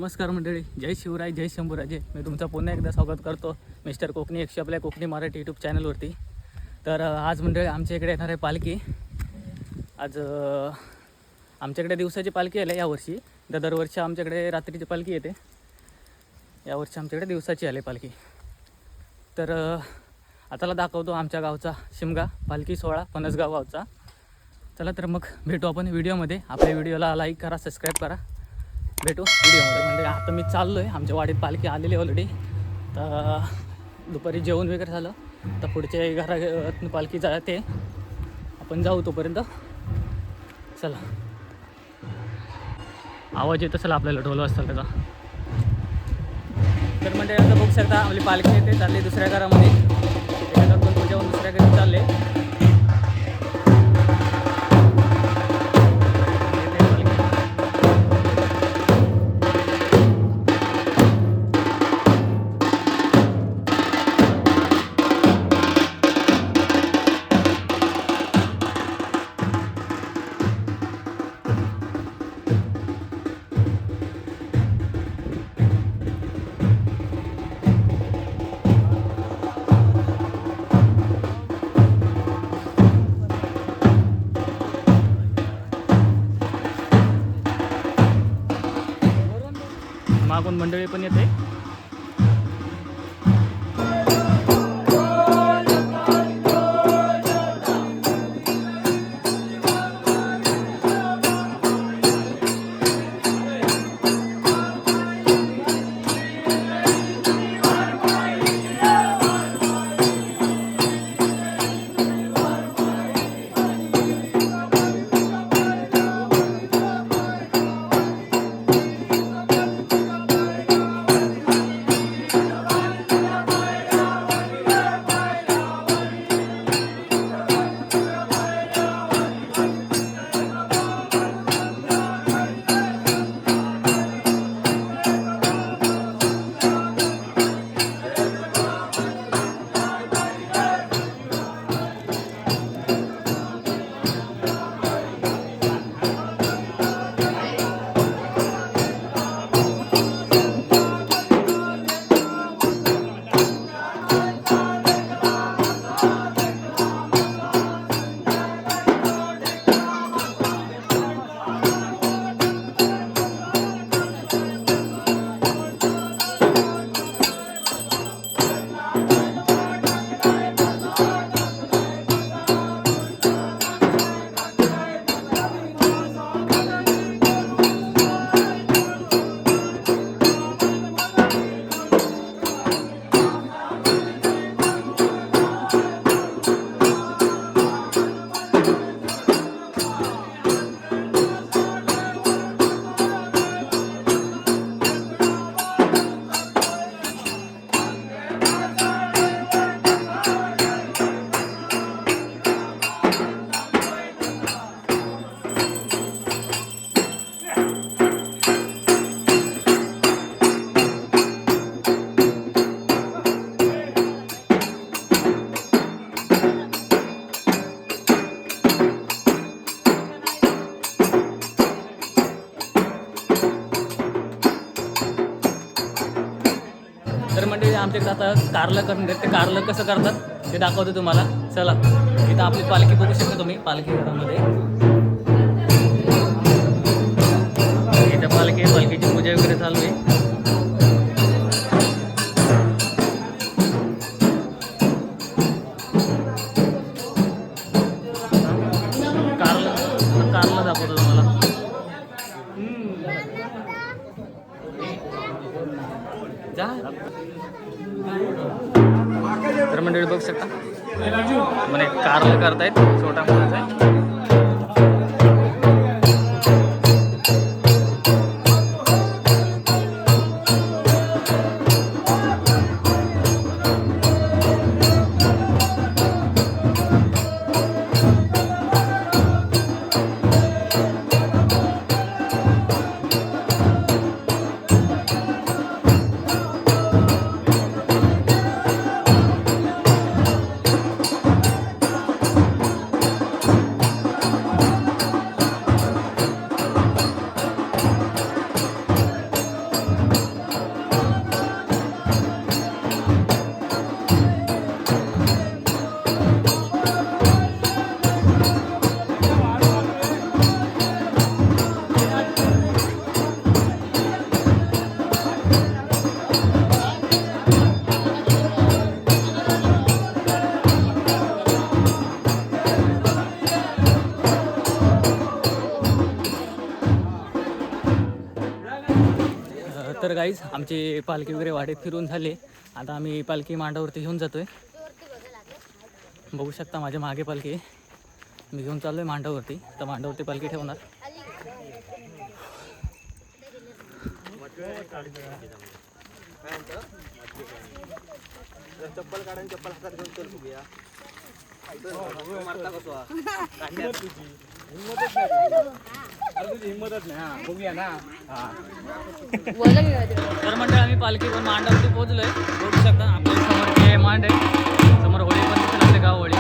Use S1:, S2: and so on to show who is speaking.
S1: नमस्कार मंडळी, जय शिवराय, जय शंभूराजे. मी तुमचं पुन्हा एकदा स्वागत करतो मिस्टर कोकणी एकशे आपल्या कोकणी मराठी यूट्यूब चॅनलवरती. तर आज मंडळी आमच्या इकडे येणार आहे पालखी. आज आमच्याकडे दिवसाची पालखी आली यावर्षी. दरवर्षी आमच्याकडे रात्रीची पालखी येते, यावर्षी आमच्याकडे दिवसाची आली पालखी. तर आताला दाखवतो आमच्या गावचा शिमगा पालखी सोहळा, फणसगाव गावचा. चला तर मग भेटू आपण व्हिडिओमध्ये. आपल्या व्हिडिओला लाईक करा, सबस्क्राईब करा. भेटू व्हिडिओमध्ये. म्हणजे आता मी चाललो आहे, आमच्या वाडीत पालखी आलेली ऑलरेडी. तर दुपारी जेवण वगैरे झालं, तर पुढच्या घरात पालखी जाते, आपण जाऊ तोपर्यंत. चला, आवाज येत असेल आपल्याला ढोल वाजता त्याचा. तर म्हणजे आता बघू शकता आपली पालखी येते, चालली दुसऱ्या घरामध्ये. एका घरातून जेवण दुसऱ्या घरी चालले. मागून मंडळी पण येते. तर म्हणजे आमच्याकडे आता कारलं करून देत. ते कारलं कसं करतात ते दाखवतो तुम्हाला. चला, इथं आपली पालखी बघू शकता तुम्ही, पालखी घरामध्ये. इथं पालखीची पूजा वगैरे चालू आहे. कारलं दाखवतो तुम्हाला. तर मंडळी बघू शकता म्हणे कारलं करतायत, छोटा मुलाचा आहे. तर गाईज आमची पालखी वगैरे वाडीत फिरून झाली. आता आम्ही पालखी मांडावरती घेऊन जातो आहे. बघू शकता माझ्या मागे पालखी आहे. मी घेऊन चाललो आहे मांडावरती. तर मांडावरती पालखी ठेवणार.
S2: चप्पल काढून चप्पल हातात घेऊन चल बघूया. हिंमतच नाही. हा बघूया ना.
S1: तर मंडळ आम्ही पालखी पण मांडावरती पोहोचलोय. बघू शकता आपल्या समोर जे मांड आहे. समोर होळी पण दिसेल आपल्या गाव होळी.